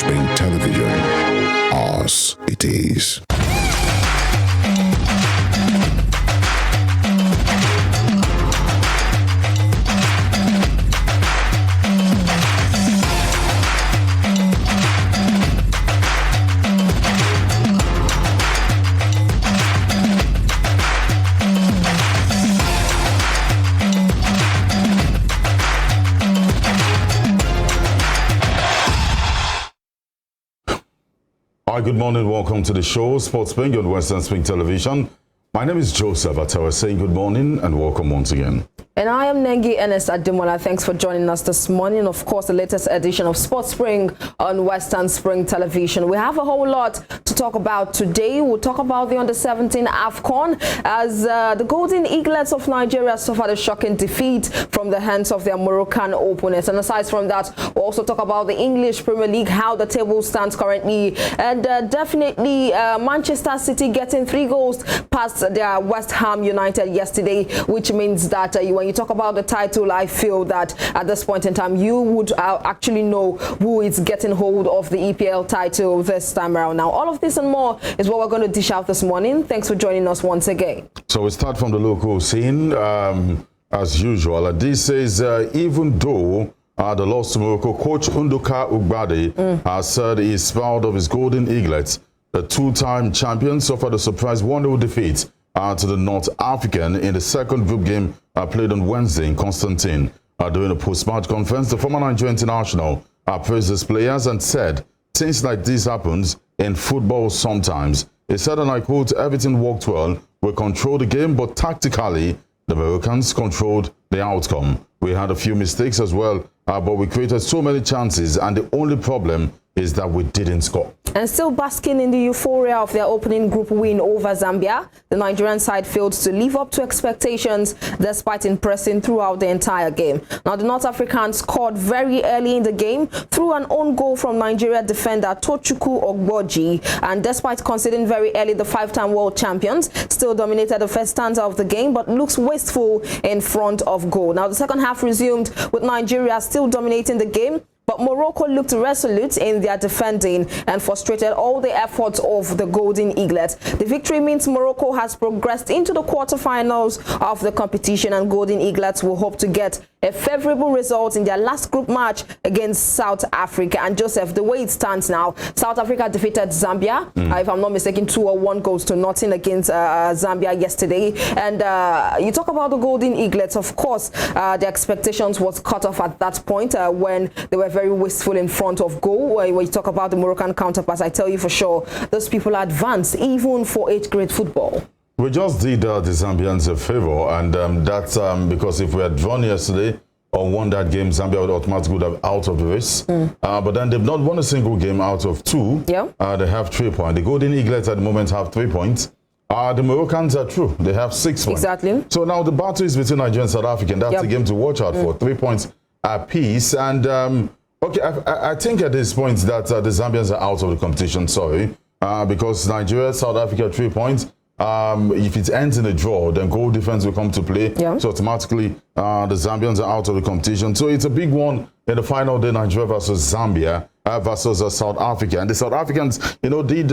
Spring Television. Ours it is. Hi, good morning. Welcome to the show, Sports Spring on Western Spring Television. My name is Joseph Atawa, saying good morning and welcome once again. And I am Nengi Ernest Ademola. Thanks for joining us this morning. Of course, the latest edition of Sports Spring on Western Spring Television. We have a whole lot to talk about today. We'll talk about the Under-17 AFCON as the Golden Eaglets of Nigeria suffered a shocking defeat from the hands of their Moroccan opponents. And aside from that, we'll also talk about the English Premier League, how the table stands currently, and definitely Manchester City getting 3 goals past their West Ham United yesterday, which means that when you talk about the title, I feel that at this point in time, you would actually know who is getting hold of the EPL title this time around. Now, all of this and more is what we're going to dish out this morning. Thanks for joining us once again. So we start from the local scene, as usual. This says, even though the loss to Morocco, coach Nduka Ugbade has said he is proud of his Golden Eaglets. The 2-time champion suffered a surprise 1-0 defeat to the North African in the second group game played on Wednesday in Constantine. During a post-match conference, the former Nigerian international praised his players and said, things like this happens in football sometimes. He said, and I quote, everything worked well. We controlled the game, but tactically, the Moroccans controlled the outcome. We had a few mistakes as well, but we created so many chances, and the only problem is that we didn't score. And still basking in the euphoria of their opening group win over Zambia, the Nigerian side failed to live up to expectations despite impressing throughout the entire game. Now, the North Africans scored very early in the game through an own goal from Nigeria defender Tochukwu Ogboji, and despite conceding very early, the 5-time world champions still dominated the first stanza of the game, but looks wasteful in front of goal. Now, the second half resumed with Nigeria still dominating the game, but Morocco looked resolute in their defending and frustrated all the efforts of the Golden Eaglets. The victory means Morocco has progressed into the quarterfinals of the competition, and Golden Eaglets will hope to get a favorable result in their last group match against South Africa. And Joseph, the way it stands now, South Africa defeated Zambia, if I'm not mistaken, 2-1 goals to nothing against Zambia yesterday. And you talk about the Golden Eaglets, of course, the expectations was cut off at that point when they were very wasteful in front of goal. When you talk about the Moroccan counterparts, I tell you for sure, those people are advanced even for 8th grade football. We just did the Zambians a favor, and that's because if we had drawn yesterday or won that game, Zambia would automatically have out of the race. But then they've not won a single game out of 2. Yeah. They have 3 points. The Golden Eaglets at the moment have 3 points. The Moroccans are true. They have 6 points. Exactly. So now the battle is between Nigeria and South Africa, and that's the game to watch out for. 3 points apiece. And okay, I think at this point that the Zambians are out of the competition, because Nigeria, South Africa, 3 points. If it ends in a draw, then goal difference will come to play. Yeah. So automatically, the Zambians are out of the competition. So it's a big one in the final day, Nigeria versus Zambia versus South Africa. And the South Africans, did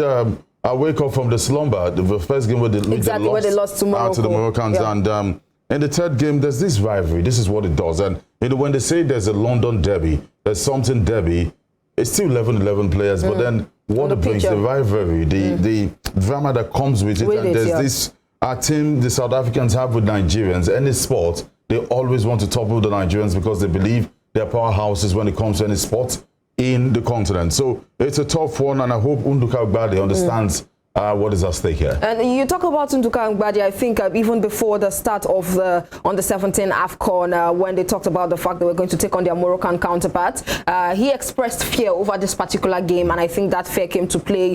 wake up from the slumber. The first game where they lost to Morocco. To the Moroccans. Yeah. And in the third game, there's this rivalry. This is what it does. And when they say there's a London derby, there's something derby, it's still 11 players, but then what it brings, the rivalry, the drama that comes with it, and there's this team the South Africans have with Nigerians. Any sport, they always want to topple the Nigerians because they believe they're powerhouses when it comes to any sport in the continent. So it's a tough one, and I hope Nduka Ugbade understands what is at stake here. And you talk about Nduka Ugbade, I think even before the start of the Under-17 AFCON, when they talked about the fact that we're going to take on their Moroccan counterparts, he expressed fear over this particular game, and I think that fear came to play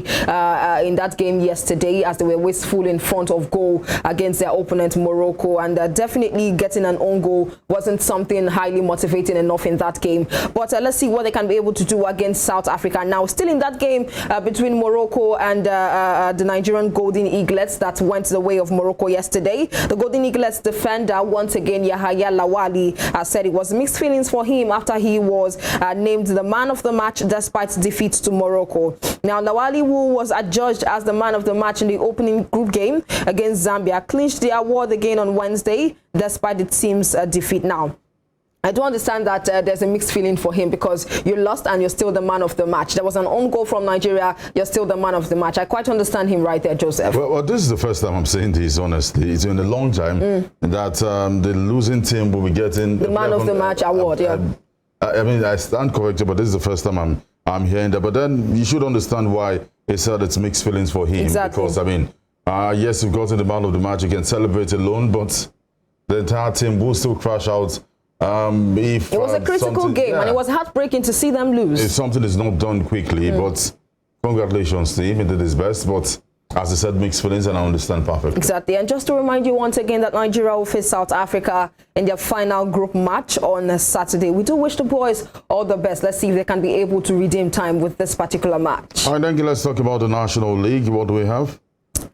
in that game yesterday as they were wasteful in front of goal against their opponent Morocco, and definitely getting an own goal wasn't something highly motivating enough in that game. But let's see what they can be able to do against South Africa. Now, still in that game between Morocco and the Nigerian Golden Eaglets that went the way of Morocco yesterday. The Golden Eaglets defender, once again, Yahaya Lawali, said it was mixed feelings for him after he was named the man of the match despite defeat to Morocco. Now, Lawali, who was adjudged as the man of the match in the opening group game against Zambia, clinched the award again on Wednesday despite the team's defeat. Now, I do understand that there's a mixed feeling for him because you lost and you're still the man of the match. There was an own goal from Nigeria. You're still the man of the match. I quite understand him right there, Joseph. Well, this is the first time I'm saying this, honestly. It's in a long time that the losing team will be getting the man of the match award. I mean, I stand corrected, but this is the first time I'm hearing that. But then you should understand why he said it's mixed feelings for him. Exactly. Because, I mean, yes, you've gotten the man of the match. You can celebrate alone, but the entire team will still crash out. If it was a critical game, and it was heartbreaking to see them lose. If something is not done quickly, but congratulations to him. He did his best, but as I said, mixed feelings, and I understand perfectly. Exactly. And just to remind you once again that Nigeria will face South Africa in their final group match on Saturday. We do wish the boys all the best. Let's see if they can be able to redeem time with this particular match. All right, then let's talk about the National League. What do we have?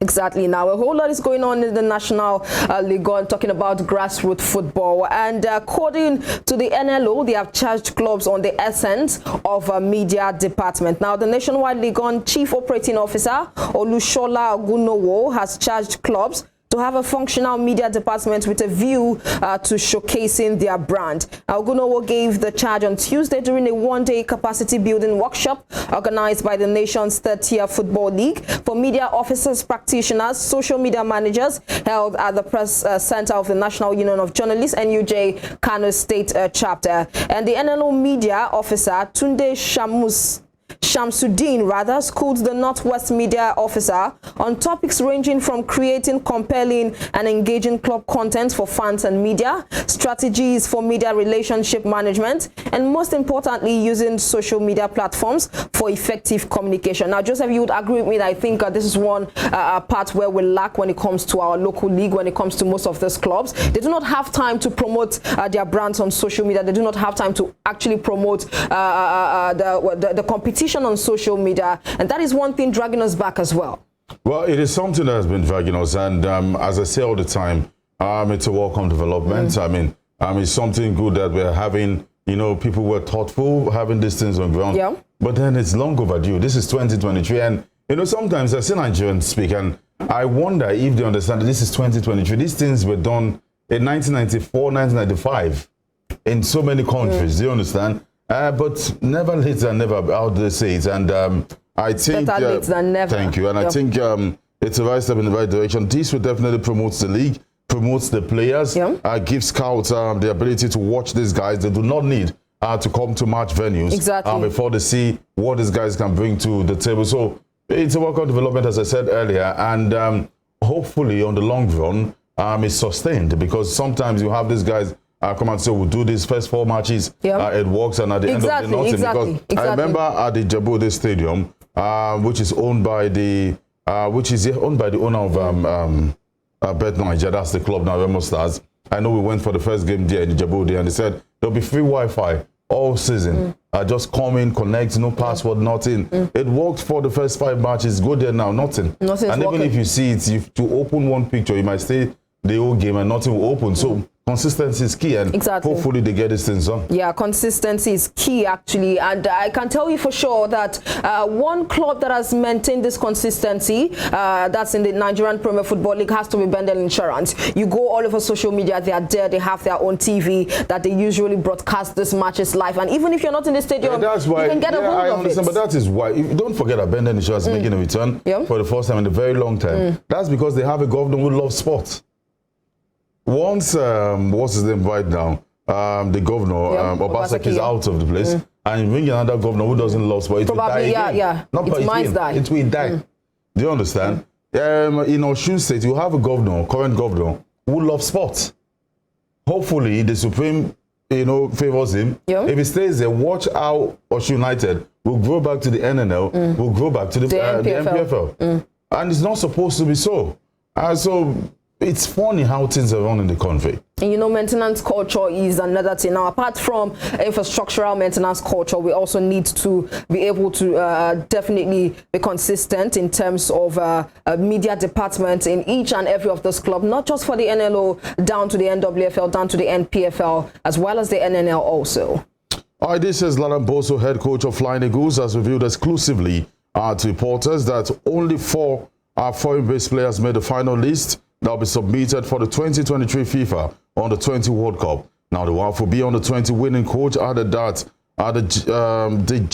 Exactly. Now, a whole lot is going on in the National League, talking about grassroots football. And according to the NLO, they have charged clubs on the essence of a media department. Now, the Nationwide League Chief Operating Officer, Olushola Ogunowo, has charged clubs to have a functional media department with a view to showcasing their brand. Ogunowo gave the charge on Tuesday during a one-day capacity building workshop organized by the nation's third-tier football league for media officers, practitioners, social media managers, held at the press center of the National Union of Journalists, NUJ, Kano State chapter. And the NLO media officer, Tunde Shamsuddin schooled the Northwest media officer on topics ranging from creating compelling and engaging club content for fans and media, strategies for media relationship management, and most importantly, using social media platforms for effective communication. Now, Joseph, you would agree with me that I think this is one part where we lack when it comes to our local league, when it comes to most of these clubs. They do not have time to promote their brands on social media. They do not have time to actually promote the competition on social media, and that is one thing dragging us back as well. Well, it is something that has been dragging us, and as I say all the time, it's a welcome development. I mean, it's something good that we're having, you know, people were thoughtful, having these things on ground. Yeah. But then it's long overdue. This is 2023, and, you know, sometimes I see Nigerians speak, and I wonder if they understand that this is 2023. These things were done in 1994, 1995 in so many countries. Do you understand? But never late than never, how do they say it? And I think... Better late than never. Thank you. And I think it's a right step in the right direction. This will definitely promote the league, promotes the players, gives scouts the ability to watch these guys. They do not need to come to match venues before they see what these guys can bring to the table. So it's a welcome development, as I said earlier. And hopefully, on the long run, it's sustained. Because sometimes you have these guys... come and say, we'll do these first 4 matches. It works, and at the end of the nothing. Because I remember at the Djibouti Stadium, which is owned by the owner of Bet Niger. That's the club now, Remo Stars. I know we went for the first game there in Djibouti, and they said there'll be free Wi-Fi all season. Just come in, connect, no password, nothing. It worked for the first 5 matches. Go there now, nothing. And even if you see it, to open one picture, you might stay the whole game and nothing will open. So consistency is key, and hopefully they get this things done. Yeah, consistency is key, actually. And I can tell you for sure that one club that has maintained this consistency, that's in the Nigerian Premier Football League, has to be Bendel Insurance. You go all over social media, they are there, they have their own TV that they usually broadcast these matches live. And even if you're not in the stadium, that's why, you can get a hold of it. But that is why, don't forget that Bendel Insurance is making a return for the first time in a very long time. That's because they have a governor who loves sports. Once, what's his name right now? The governor, Obaseki, is out of the place, and you bring another governor who doesn't love sport. It will die again. It will die. Do you understand? In Osun State, you have a governor, current governor, who loves sports. Hopefully, the Supreme, favors him. If he stays there, watch how Osun United will grow back to the NNL, will grow back to the MPFL. And it's not supposed to be so. So it's funny how things are run in the country. And you know, maintenance culture is another thing. Now, apart from infrastructural maintenance culture, we also need to be able to definitely be consistent in terms of media department in each and every of those clubs, not just for the NLO, down to the NWFL, down to the NPFL, as well as the NNL also. All right, this is Ladan Boso, head coach of Flying Eagles, has revealed exclusively to reporters that only 4 foreign-based players made the final list that will be submitted for the 2023 FIFA Under-20 World Cup. Now, the Wafo Under-20 winning coach added that the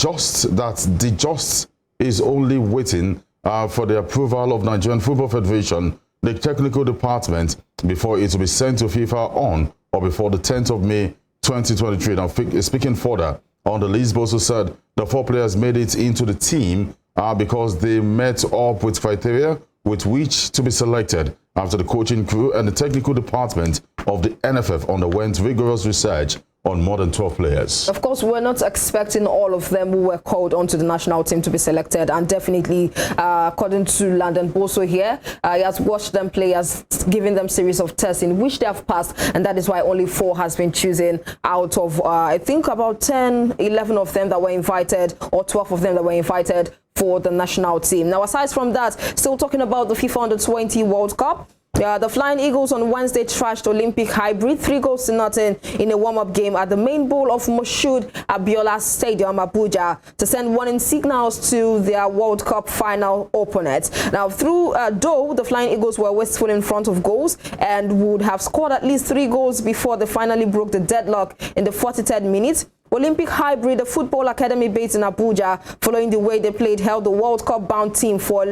just is only waiting for the approval of Nigerian Football Federation, the technical department, before it will be sent to FIFA on or before the 10th of May 2023. Now, speaking further on the list, Boso said the 4 players made it into the team because they met up with criteria with which to be selected after the coaching crew and the technical department of the NFF underwent rigorous research on more than 12 players. Of course, we're not expecting all of them who were called onto the national team to be selected, and definitely, according to Ladan Boso here, he has watched them play, has given them series of tests in which they have passed, and that is why only 4 has been chosen out of, I think, about 10, 11 of them that were invited, or 12 of them that were invited for the national team. Now, aside from that, still talking about the FIFA Under-20 World Cup, the Flying Eagles on Wednesday trashed Olympic Hybrid 3-0 in a warm-up game at the main bowl of Moshood Abiola Stadium, Abuja, to send warning signals to their World Cup final opponents. Now, though the Flying Eagles were wasteful in front of goals and would have scored at least 3 goals before they finally broke the deadlock in the 43rd minute, Olympic Hybrid, a football academy based in Abuja, following the way they played, held the World Cup bound team for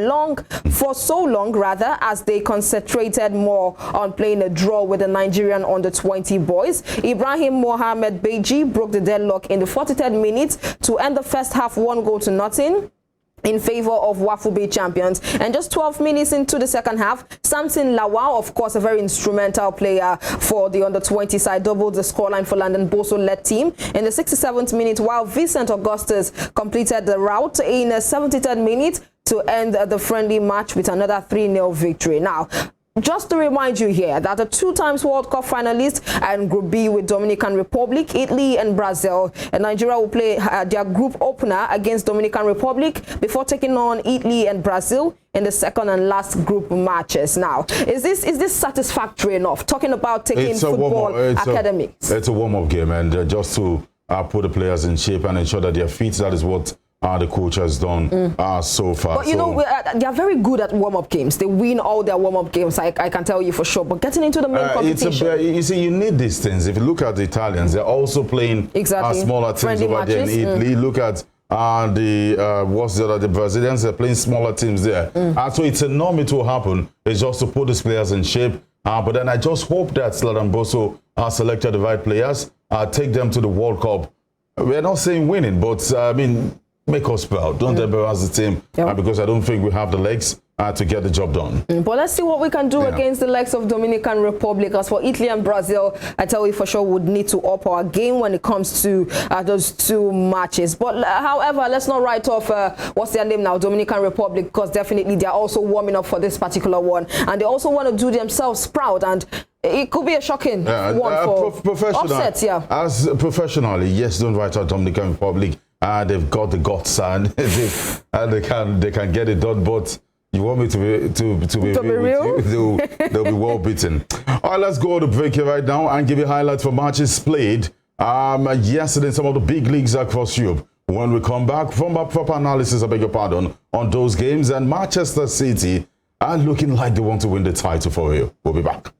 so long, as they concentrated more on playing a draw with the Nigerian Under-20 boys. Ibrahim Mohamed Beji broke the deadlock in the 43rd minute to end the first half 1-0 in favor of Wafube champions. And just 12 minutes into the second half, Samson Lawal, of course, a very instrumental player for the Under-20 side, doubled the scoreline for Ladan Boso-led team in the 67th minute, while Vincent Augustus completed the route in the 73rd minute to end the friendly match with another 3-0 victory. Now, just to remind you here that the 2-time World Cup finalists and Group B with Dominican Republic, Italy and Brazil, and Nigeria will play their group opener against Dominican Republic before taking on Italy and Brazil in the second and last group matches. Now, is this satisfactory enough? Talking about taking football academics. It's a warm-up game, and just to put the players in shape and ensure that they're fit, that is what the coach has done so far. But you know, they are very good at warm-up games. They win all their warm-up games, I can tell you for sure. But getting into the main competition, you see, you need these things. If you look at the Italians, they're also playing smaller teams over there in Italy. Look at the Brazilians are playing smaller teams there. So it's a norm, it will happen. It's just to put these players in shape. But then I just hope that Ladan Boso selected the right players, take them to the World Cup. We're not saying winning, but I mean, make us proud. Don't embarrass the team because I don't think we have the legs to get the job done. But let's see what we can do against the likes of Dominican Republic. As for Italy and Brazil, I tell you for sure would need to up our game when it comes to those 2 matches. But however, let's not write off what's their name now, Dominican Republic, because definitely they're also warming up for this particular one, and they also want to do themselves proud, and it could be a shocking one for upsets. As professionally, yes, don't write out Dominican Republic. They've got the guts and they can get it done. But you want me to be real? They'll be well beaten. All right, let's go to break here right now and give you highlights for matches played yesterday in some of the big leagues across Europe. When we come back from our proper analysis, I beg your pardon, on those games, and Manchester City are looking like they want to win the title for you. We'll be back.